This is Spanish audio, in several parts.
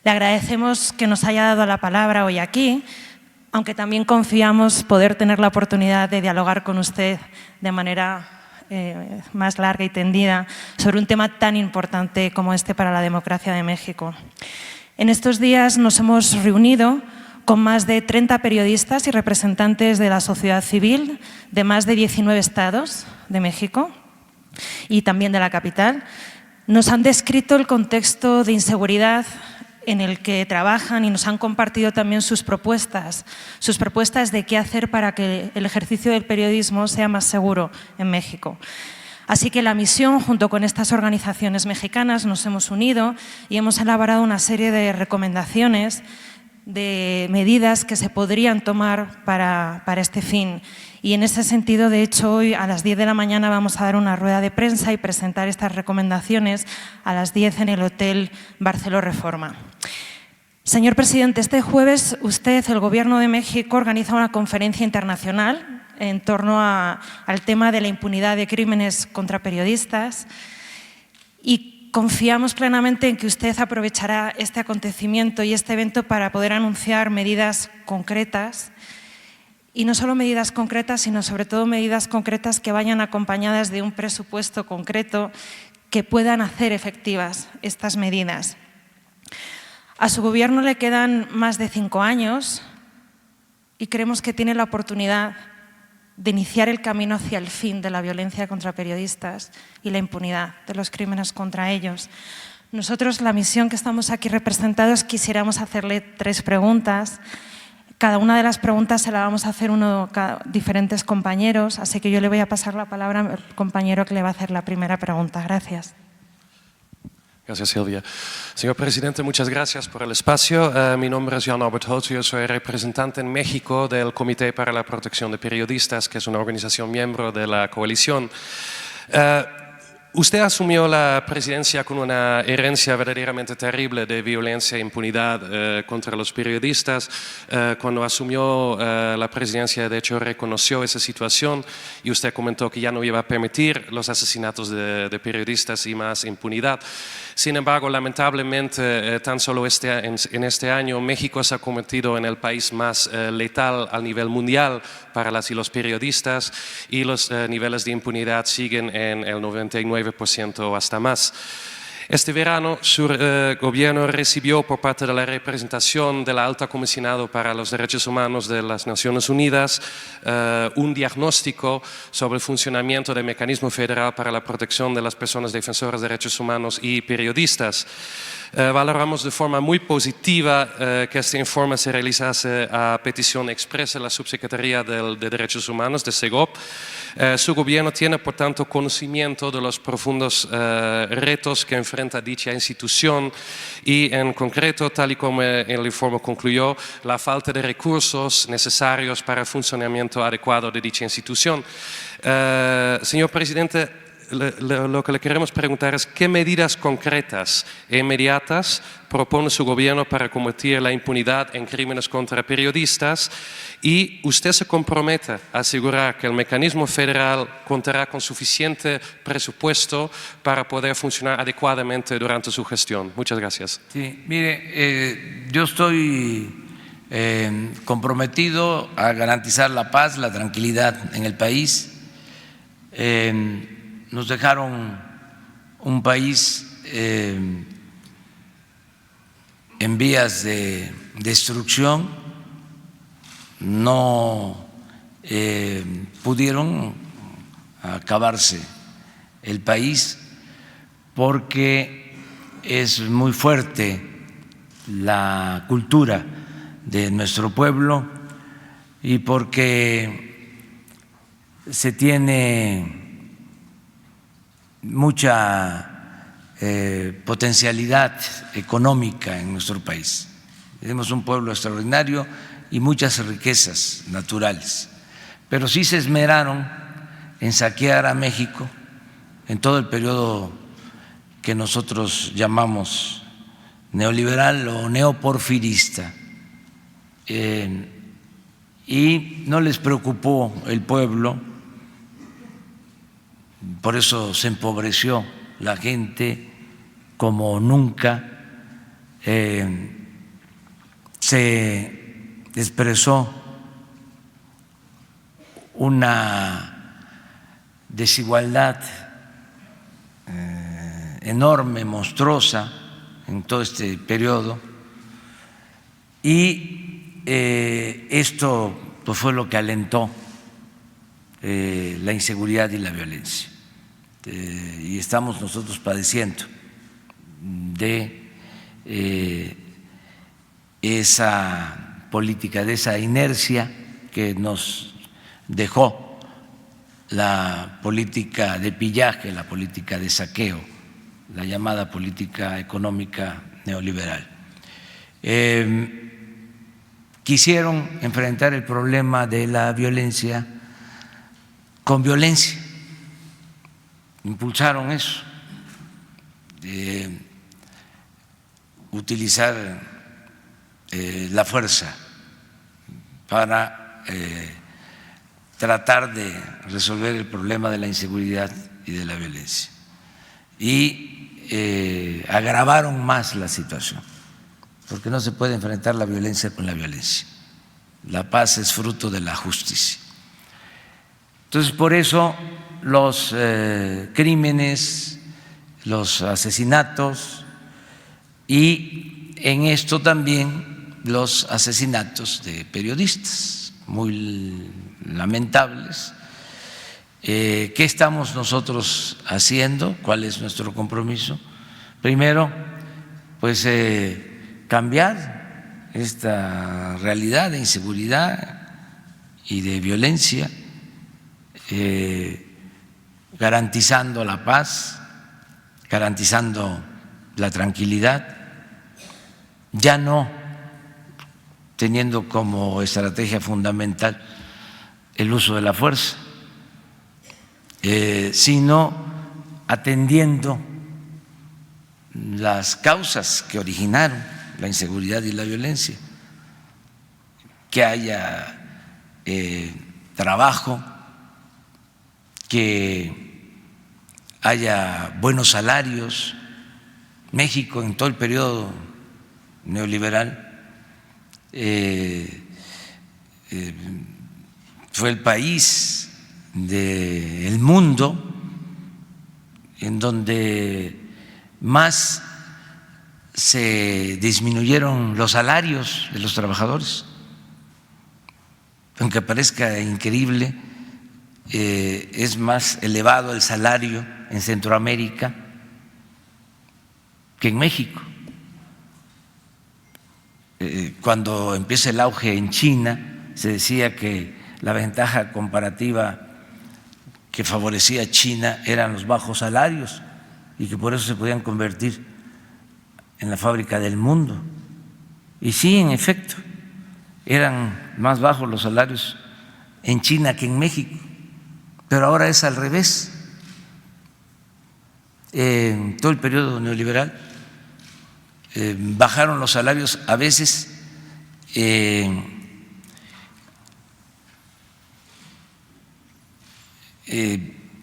Le agradecemos que nos haya dado la palabra hoy aquí, aunque también confiamos poder tener la oportunidad de dialogar con usted de manera más larga y tendida sobre un tema tan importante como este para la democracia de México. En estos días nos hemos reunido con más de 30 periodistas y representantes de la sociedad civil de más de 19 estados de México y también de la capital. Nos han descrito el contexto de inseguridad en el que trabajan y nos han compartido también sus propuestas de qué hacer para que el ejercicio del periodismo sea más seguro en México. Así que la misión, junto con estas organizaciones mexicanas, nos hemos unido y hemos elaborado una serie de recomendaciones de medidas que se podrían tomar para este fin. Y en ese sentido, de hecho, hoy a las 10 de la mañana vamos a dar una rueda de prensa y presentar estas recomendaciones a las 10 en el Hotel Barceló Reforma. Señor presidente, este jueves usted, el Gobierno de México, organiza una conferencia internacional en torno al tema de la impunidad de crímenes contra periodistas y confiamos plenamente en que usted aprovechará este acontecimiento y este evento para poder anunciar medidas concretas. Y no solo medidas concretas, sino sobre todo medidas concretas que vayan acompañadas de un presupuesto concreto que puedan hacer efectivas estas medidas. A su gobierno le quedan más de 5 años y creemos que tiene la oportunidad de iniciar el camino hacia el fin de la violencia contra periodistas y la impunidad de los crímenes contra ellos. Nosotros, la misión que estamos aquí representados, quisiéramos hacerle 3 preguntas. Cada una de las preguntas se la vamos a hacer diferentes compañeros, así que yo le voy a pasar la palabra al compañero que le va a hacer la primera pregunta. Gracias. Gracias, Silvia. Señor presidente, muchas gracias por el espacio. Mi nombre es Jan Albert Holtz, yo soy representante en México del Comité para la Protección de Periodistas, que es una organización miembro de la coalición. Usted asumió la presidencia con una herencia verdaderamente terrible de violencia e impunidad contra los periodistas. Cuando asumió la presidencia, de hecho, reconoció esa situación y usted comentó que ya no iba a permitir los asesinatos de periodistas y más impunidad. Sin embargo, lamentablemente, tan solo en este año, México se ha convertido en el país más letal a nivel mundial para las y los periodistas y los niveles de impunidad siguen en el 99% o hasta más. Este verano su gobierno recibió por parte de la representación de la Alta Comisionada para los Derechos Humanos de las Naciones Unidas un diagnóstico sobre el funcionamiento del mecanismo federal para la protección de las personas defensoras de derechos humanos y periodistas. Valoramos de forma muy positiva que este informe se realizase a petición expresa de la Subsecretaría de Derechos Humanos, de SEGOP. Su gobierno tiene, por tanto, conocimiento de los profundos retos que enfrenta dicha institución y, en concreto, tal y como el informe concluyó, la falta de recursos necesarios para el funcionamiento adecuado de dicha institución. Señor presidente, lo que le queremos preguntar es qué medidas concretas e inmediatas propone su gobierno para combatir la impunidad en crímenes contra periodistas y usted se compromete a asegurar que el mecanismo federal contará con suficiente presupuesto para poder funcionar adecuadamente durante su gestión. Muchas gracias. Sí, mire, yo estoy comprometido a garantizar la paz, la tranquilidad en el país. Nos dejaron un país en vías de destrucción, no pudieron acabarse el país porque es muy fuerte la cultura de nuestro pueblo y porque se tiene mucha potencialidad económica en nuestro país. Tenemos un pueblo extraordinario y muchas riquezas naturales, pero sí se esmeraron en saquear a México en todo el periodo que nosotros llamamos neoliberal o neoporfirista, y no les preocupó el pueblo, por eso se empobreció la gente como nunca, se expresó una desigualdad enorme, monstruosa en todo este periodo, y esto pues, fue lo que alentó la inseguridad y la violencia. Y estamos nosotros padeciendo de esa política, de esa inercia que nos dejó la política de pillaje, la política de saqueo, la llamada política económica neoliberal. Quisieron enfrentar el problema de la violencia con violencia, impulsaron eso, utilizar la fuerza para tratar de resolver el problema de la inseguridad y de la violencia. Y agravaron más la situación, porque no se puede enfrentar la violencia con la violencia. La paz es fruto de la justicia. Entonces, por eso los crímenes, los asesinatos y en esto también los asesinatos de periodistas, muy lamentables. ¿Qué estamos nosotros haciendo? ¿Cuál es nuestro compromiso? Primero, pues cambiar esta realidad de inseguridad y de violencia, garantizando la paz, garantizando la tranquilidad, ya no teniendo como estrategia fundamental el uso de la fuerza, sino atendiendo las causas que originaron la inseguridad y la violencia, que haya trabajo, que haya buenos salarios. México en todo el periodo neoliberal fue el país del mundo en donde más se disminuyeron los salarios de los trabajadores. Aunque parezca increíble, es más elevado el salario en Centroamérica que en México. Cuando empieza el auge en China, se decía que la ventaja comparativa que favorecía a China eran los bajos salarios y que por eso se podían convertir en la fábrica del mundo. Y sí, en efecto, eran más bajos los salarios en China que en México, pero ahora es al revés. En todo el periodo neoliberal bajaron los salarios a veces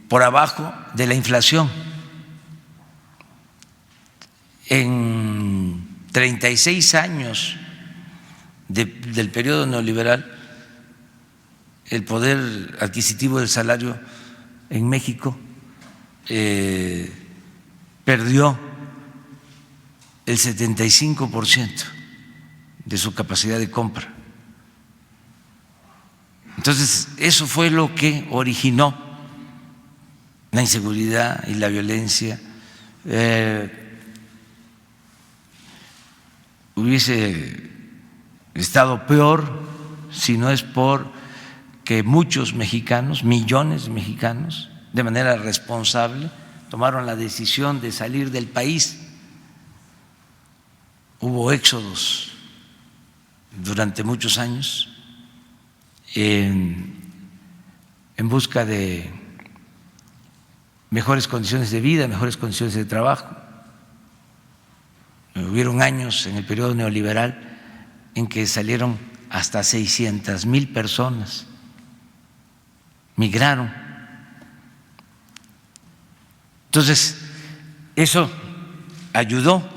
por abajo de la inflación. En 36 años del periodo neoliberal, el poder adquisitivo del salario en México perdió el 75% de su capacidad de compra. Entonces, eso fue lo que originó la inseguridad y la violencia. Hubiese estado peor si no es por que muchos mexicanos, millones de mexicanos, de manera responsable, tomaron la decisión de salir del país. Hubo éxodos durante muchos años en busca de mejores condiciones de vida, mejores condiciones de trabajo. Hubieron años en el periodo neoliberal en que salieron hasta 600,000 personas, migraron. Entonces, eso ayudó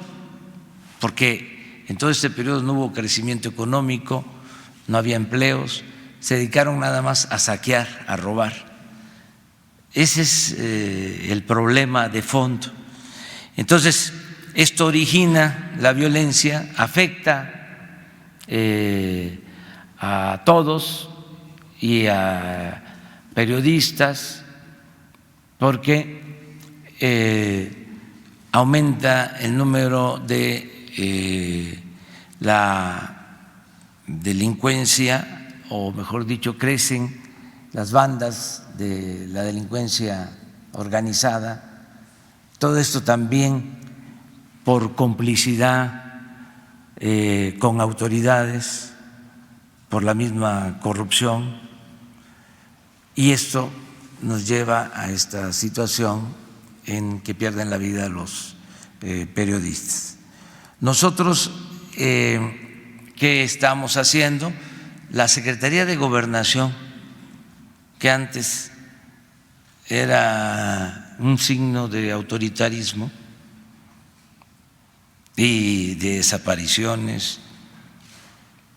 porque en todo este periodo no hubo crecimiento económico, no había empleos, se dedicaron nada más a saquear, a robar. Ese es el problema de fondo. Entonces, esto origina la violencia, afecta a todos y a periodistas, porque aumenta el número de la delincuencia, o mejor dicho, crecen las bandas de la delincuencia organizada. Todo esto también por complicidad con autoridades, por la misma corrupción, y esto nos lleva a esta situación en que pierden la vida los periodistas. Nosotros, ¿qué estamos haciendo? La Secretaría de Gobernación, que antes era un signo de autoritarismo y de desapariciones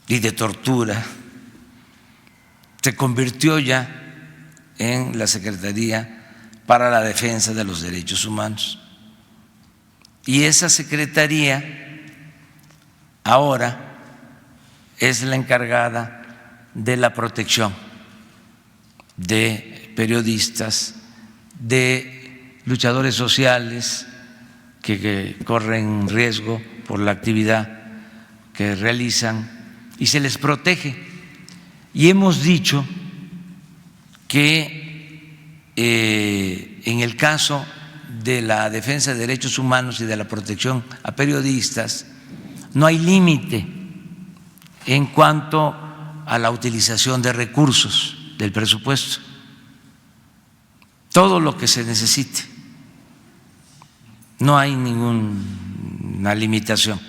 y de tortura, se convirtió ya en la Secretaría para la Defensa de los Derechos Humanos. Y esa Secretaría ahora es la encargada de la protección de periodistas, de luchadores sociales que corren riesgo por la actividad que realizan, y se les protege. Y hemos dicho que en el caso de la defensa de derechos humanos y de la protección a periodistas no hay límite en cuanto a la utilización de recursos del presupuesto, todo lo que se necesite, no hay ninguna limitación.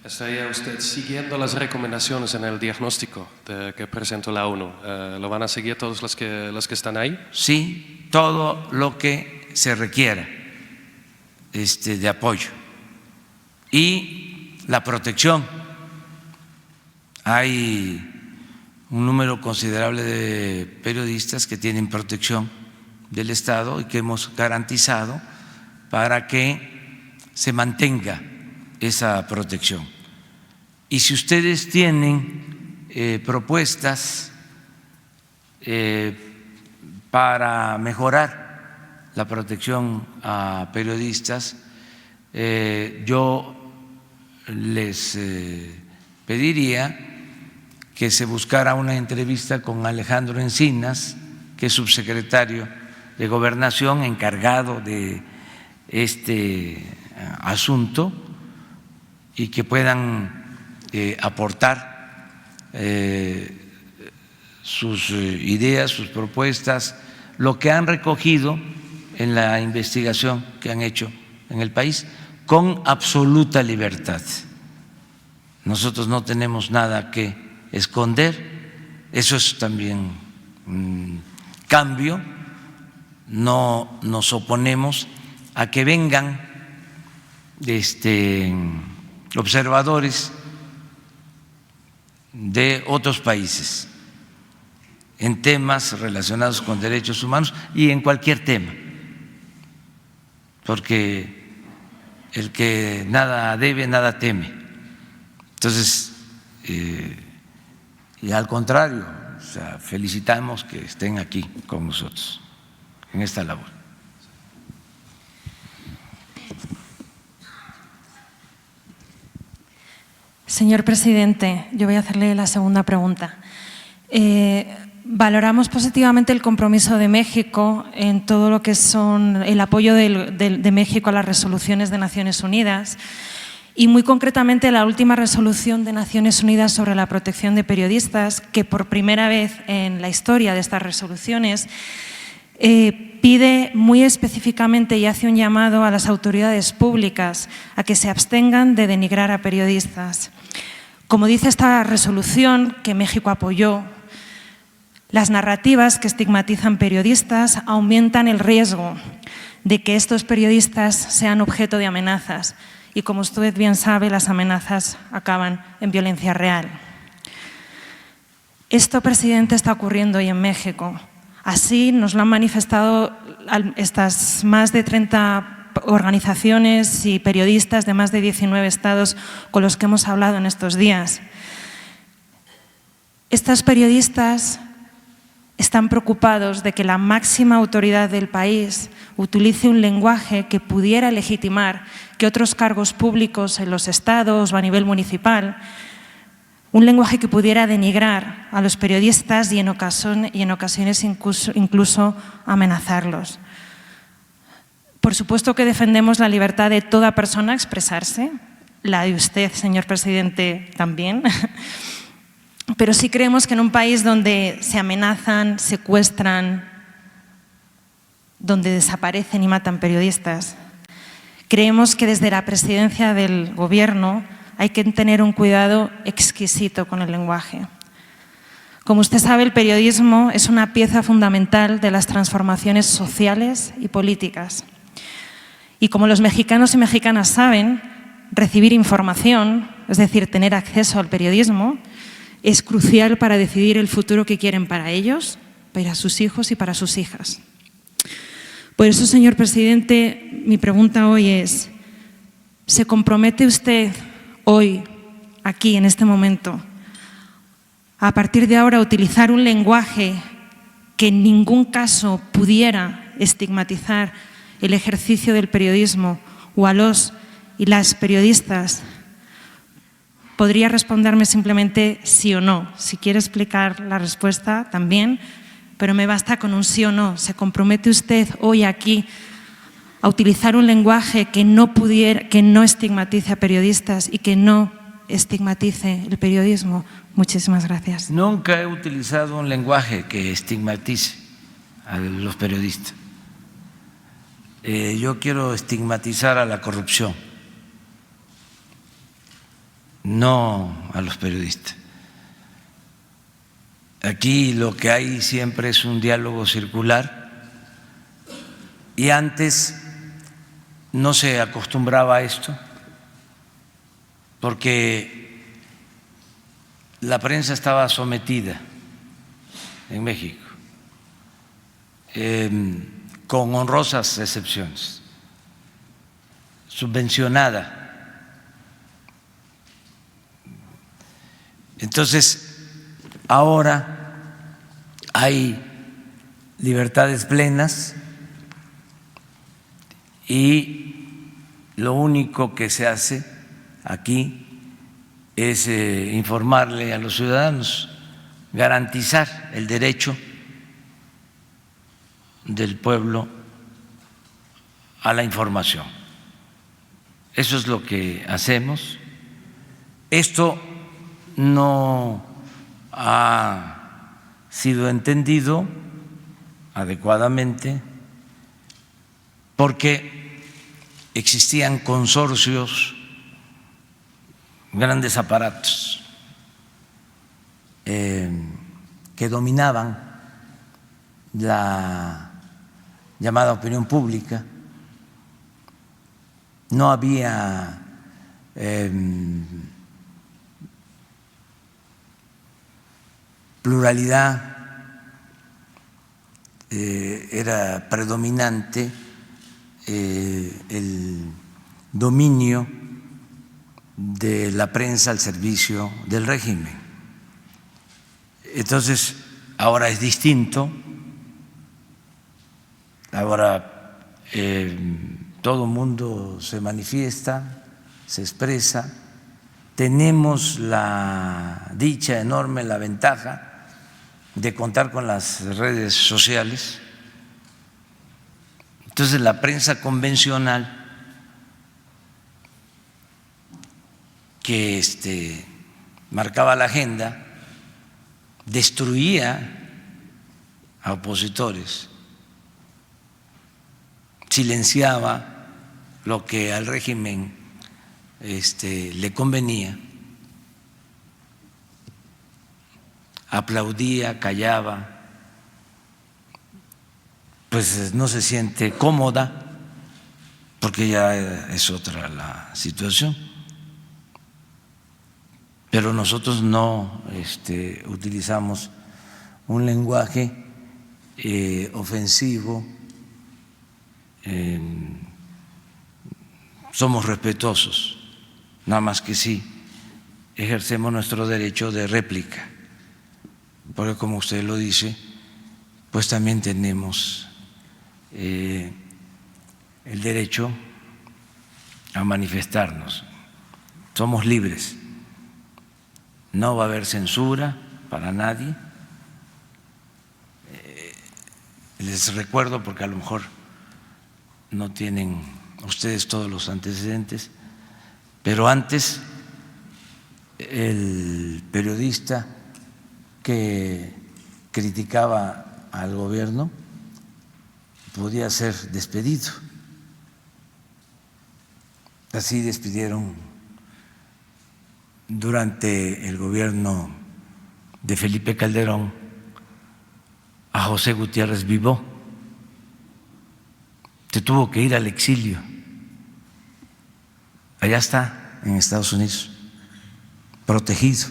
¿Estaría usted siguiendo las recomendaciones en el diagnóstico que presentó la ONU? ¿Lo van a seguir todos los que están ahí? Sí, todo lo que se requiera de apoyo. Y la protección. Hay un número considerable de periodistas que tienen protección del Estado y que hemos garantizado para que se mantenga esa protección. Y si ustedes tienen propuestas para mejorar la protección a periodistas, yo les pediría que se buscara una entrevista con Alejandro Encinas, que es subsecretario de Gobernación encargado de este asunto, y que puedan aportar sus ideas, sus propuestas, lo que han recogido en la investigación que han hecho en el país, con absoluta libertad. Nosotros no tenemos nada que esconder, eso es también un cambio. No nos oponemos a que vengan observadores de otros países en temas relacionados con derechos humanos y en cualquier tema, porque el que nada debe, nada teme. Entonces, y al contrario, o sea, felicitamos que estén aquí con nosotros en esta labor. Señor presidente, yo voy a hacerle la segunda pregunta. Valoramos positivamente el compromiso de México en todo lo que son el apoyo de México a las resoluciones de Naciones Unidas, y muy concretamente la última resolución de Naciones Unidas sobre la protección de periodistas, que por primera vez en la historia de estas resoluciones pide muy específicamente y hace un llamado a las autoridades públicas a que se abstengan de denigrar a periodistas. Como dice esta resolución que México apoyó, las narrativas que estigmatizan periodistas aumentan el riesgo de que estos periodistas sean objeto de amenazas y, como usted bien sabe, las amenazas acaban en violencia real. Esto, presidente, está ocurriendo hoy en México. Así nos lo han manifestado estas más de 30 organizaciones y periodistas de más de 19 estados con los que hemos hablado en estos días. Estos periodistas están preocupados de que la máxima autoridad del país utilice un lenguaje que pudiera legitimar que otros cargos públicos en los estados o a nivel municipal, un lenguaje que pudiera denigrar a los periodistas y en ocasiones incluso amenazarlos. Por supuesto que defendemos la libertad de toda persona a expresarse, la de usted, señor presidente, también. Pero sí creemos que en un país donde se amenazan, secuestran, donde desaparecen y matan periodistas, creemos que desde la presidencia del Gobierno hay que tener un cuidado exquisito con el lenguaje. Como usted sabe, el periodismo es una pieza fundamental de las transformaciones sociales y políticas. Y como los mexicanos y mexicanas saben, recibir información, es decir, tener acceso al periodismo, es crucial para decidir el futuro que quieren para ellos, para sus hijos y para sus hijas. Por eso, señor presidente, mi pregunta hoy es: ¿se compromete usted hoy, aquí, en este momento, a partir de ahora, a utilizar un lenguaje que en ningún caso pudiera estigmatizar el ejercicio del periodismo o a los y las periodistas? Podría responderme simplemente sí o no. Si quiere explicar la respuesta, también, pero me basta con un sí o no. ¿Se compromete usted hoy aquí a utilizar un lenguaje que no estigmatice a periodistas y que no estigmatice el periodismo? Muchísimas gracias. Nunca he utilizado un lenguaje que estigmatice a los periodistas. Yo quiero estigmatizar a la corrupción, no a los periodistas. Aquí lo que hay siempre es un diálogo circular y antes no se acostumbraba a esto porque la prensa estaba sometida en México, con honrosas excepciones, subvencionada. Entonces, ahora hay libertades plenas y lo único que se hace aquí es informarle a los ciudadanos, garantizar el derecho del pueblo a la información. Eso es lo que hacemos. Esto no ha sido entendido adecuadamente porque existían consorcios, grandes aparatos que dominaban la llamada opinión pública. No había pluralidad, era predominante el dominio de la prensa al servicio del régimen. Entonces, ahora es distinto, ahora todo el mundo se manifiesta, se expresa, tenemos la dicha enorme, la ventaja de contar con las redes sociales. Entonces, la prensa convencional que marcaba la agenda destruía a opositores, silenciaba lo que al régimen le convenía, aplaudía, callaba, pues no se siente cómoda porque ya es otra la situación. Pero nosotros no utilizamos un lenguaje ofensivo, somos respetuosos, nada más que sí ejercemos nuestro derecho de réplica, porque como usted lo dice, pues también tenemos el derecho a manifestarnos, somos libres, no va a haber censura para nadie. Les recuerdo, porque a lo mejor no tienen ustedes todos los antecedentes, pero antes el periodista que criticaba al gobierno podía ser despedido. Así despidieron durante el gobierno de Felipe Calderón a José Gutiérrez Vivó. Se tuvo que ir al exilio. Allá está, en Estados Unidos, protegido.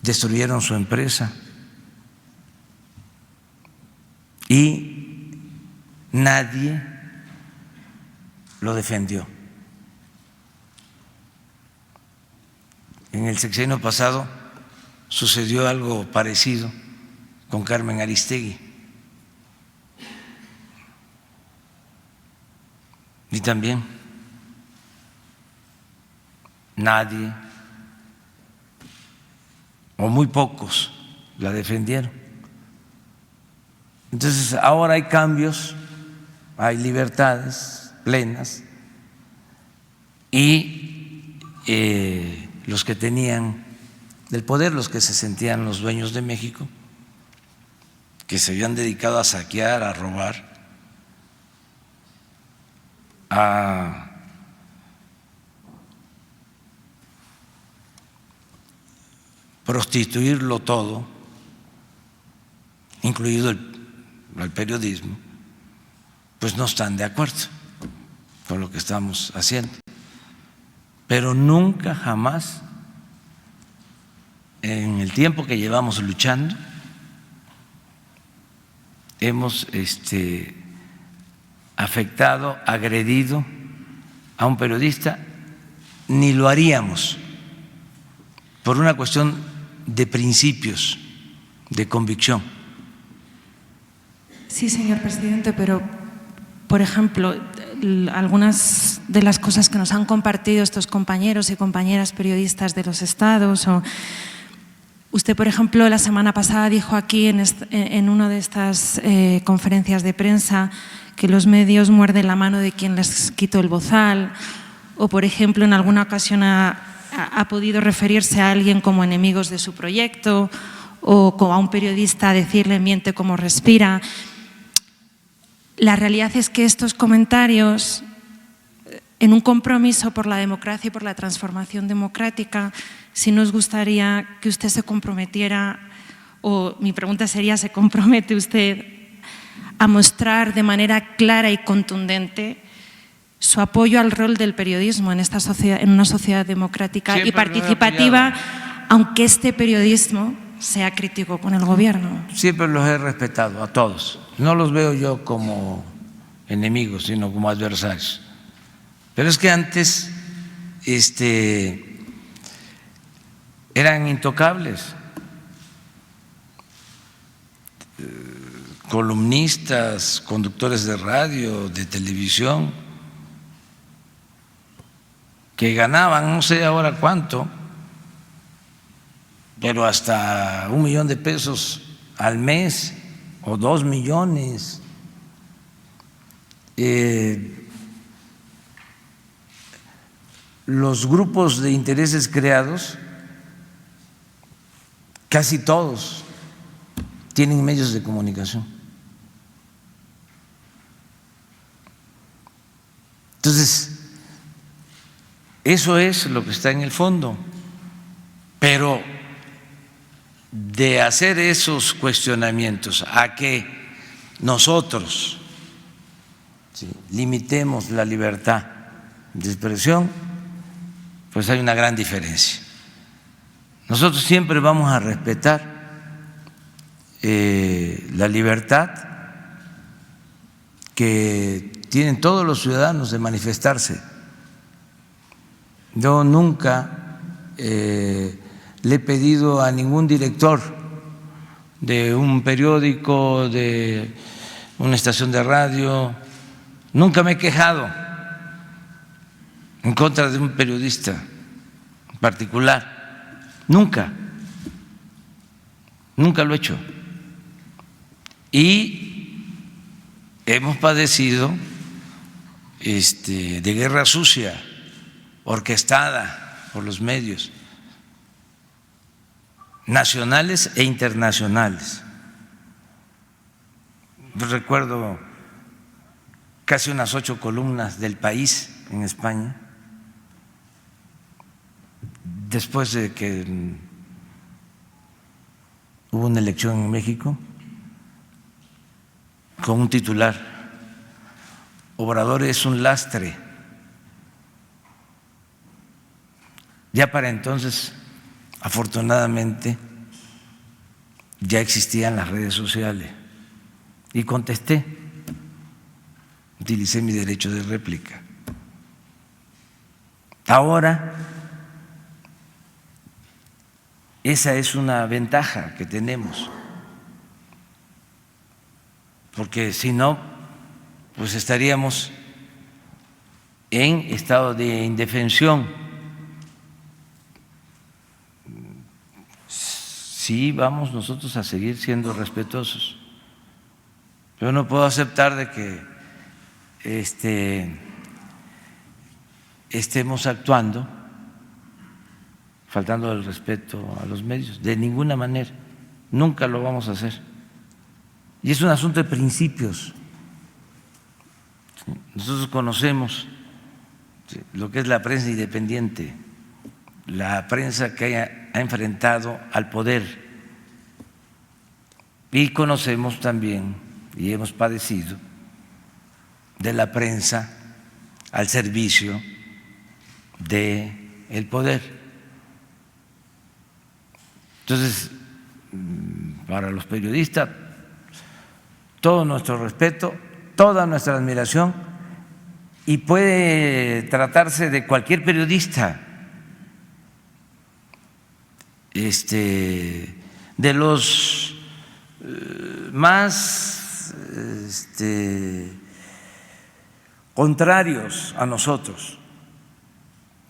Destruyeron su empresa y nadie lo defendió. En el sexenio pasado sucedió algo parecido con Carmen Aristegui. Y también nadie o muy pocos la defendieron. Entonces ahora hay cambios, hay libertades plenas y los que tenían el poder, los que se sentían los dueños de México, que se habían dedicado a saquear, a robar, a prostituirlo todo, incluido el periodismo, pues no están de acuerdo con lo que estamos haciendo. Pero nunca, jamás, en el tiempo que llevamos luchando, hemos afectado, agredido a un periodista, ni lo haríamos por una cuestión de principios, de convicción. Sí, señor presidente, pero, por ejemplo, algunas de las cosas que nos han compartido estos compañeros y compañeras periodistas de los estados, o usted, por ejemplo, la semana pasada dijo aquí en una de estas conferencias de prensa que los medios muerden la mano de quien les quitó el bozal, o, por ejemplo, en alguna ocasión ha podido referirse a alguien como enemigos de su proyecto, o como a un periodista decirle miente como respira. La realidad es que estos comentarios, en un compromiso por la democracia y por la transformación democrática, sí nos gustaría que usted se comprometiera, o mi pregunta sería, ¿se compromete usted a mostrar de manera clara y contundente su apoyo al rol del periodismo en esta sociedad, en una sociedad democrática y participativa, aunque este periodismo sea crítico con el gobierno? Siempre los he respetado a todos. No los veo yo como enemigos, sino como adversarios. Pero es que antes eran intocables. Columnistas, conductores de radio, de televisión, que ganaban no sé ahora cuánto, pero hasta $1 millón al mes o 2 millones. Los grupos de intereses creados, casi todos tienen medios de comunicación. Entonces, eso es lo que está en el fondo, pero de hacer esos cuestionamientos a que nosotros ¿sí?, limitemos la libertad de expresión, pues hay una gran diferencia. Nosotros siempre vamos a respetar la libertad que tienen todos los ciudadanos de manifestarse. Yo nunca le he pedido a ningún director de un periódico, de una estación de radio, nunca me he quejado en contra de un periodista en particular, nunca lo he hecho. Y hemos padecido de guerra sucia, orquestada por los medios nacionales e internacionales. Recuerdo casi unas 8 columnas del País en España, después de que hubo una elección en México, con un titular: Obrador es un lastre. Ya para entonces, afortunadamente, ya existían las redes sociales y contesté, utilicé mi derecho de réplica. Ahora, esa es una ventaja que tenemos, porque si no, pues estaríamos en estado de indefensión. Sí, vamos nosotros a seguir siendo respetuosos. Yo no puedo aceptar de que estemos actuando faltando el respeto a los medios, de ninguna manera, nunca lo vamos a hacer. Y es un asunto de principios. Nosotros conocemos lo que es la prensa independiente, la prensa que ha enfrentado al poder, y conocemos también y hemos padecido de la prensa al servicio del poder. Entonces, para los periodistas, todo nuestro respeto, toda nuestra admiración, y puede tratarse de cualquier periodista, de los más contrarios a nosotros,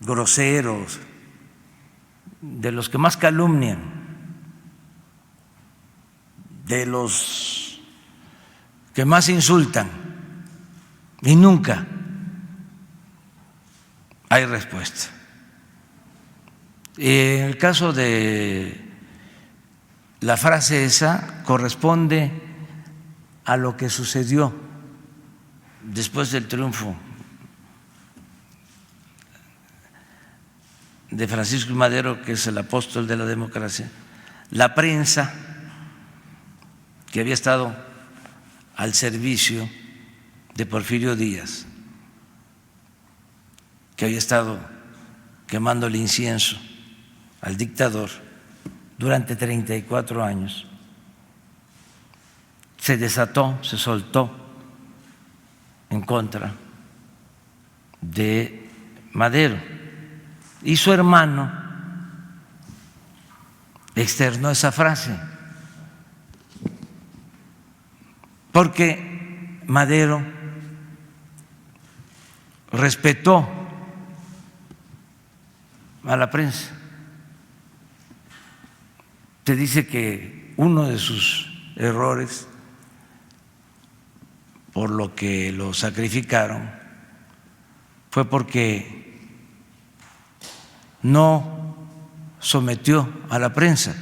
groseros, de los que más calumnian, de los que más insultan, y nunca hay respuesta. En el caso de la frase esa, corresponde a lo que sucedió después del triunfo de Francisco I. Madero, que es el apóstol de la democracia. La prensa que había estado al servicio de Porfirio Díaz, que había estado quemando el incienso al dictador durante 34 años, se desató, se soltó en contra de Madero, y su hermano externó esa frase, porque Madero respetó a la prensa. Se dice que uno de sus errores, por lo que lo sacrificaron, fue porque no sometió a la prensa,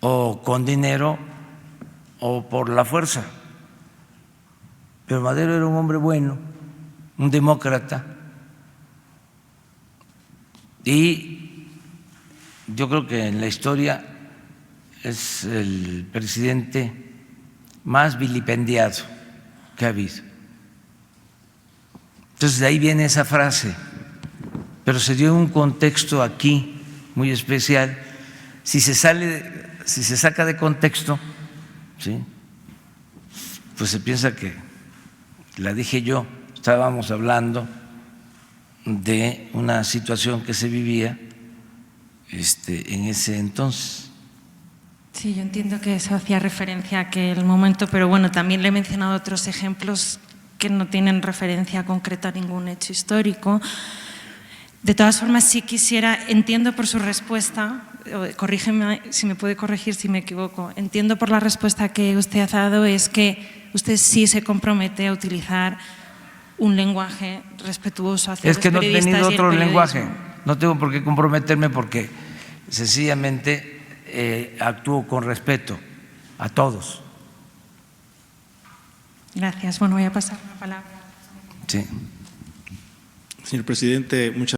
o con dinero o por la fuerza. Pero Madero era un hombre bueno, un demócrata, y yo creo que en la historia es el presidente más vilipendiado que ha habido. Entonces de ahí viene esa frase, pero se dio en un contexto aquí muy especial. Si se saca de contexto, ¿sí?, pues se piensa que la dije yo. Estábamos hablando de una situación que se vivía en ese entonces. Sí, yo entiendo que eso hacía referencia a aquel momento, pero bueno, también le he mencionado otros ejemplos que no tienen referencia concreta a ningún hecho histórico. De todas formas, sí quisiera, entiendo por su respuesta, corrígeme si me puede corregir si me equivoco, entiendo por la respuesta que usted ha dado es que usted sí se compromete a utilizar un lenguaje respetuoso hacia los periodistas. Es que no he tenido otro lenguaje, periodismo. no tengo por qué comprometerme porque sencillamente actúo con respeto a todos. Gracias. Bueno, voy a pasar la palabra. Sí. Señor presidente, muchas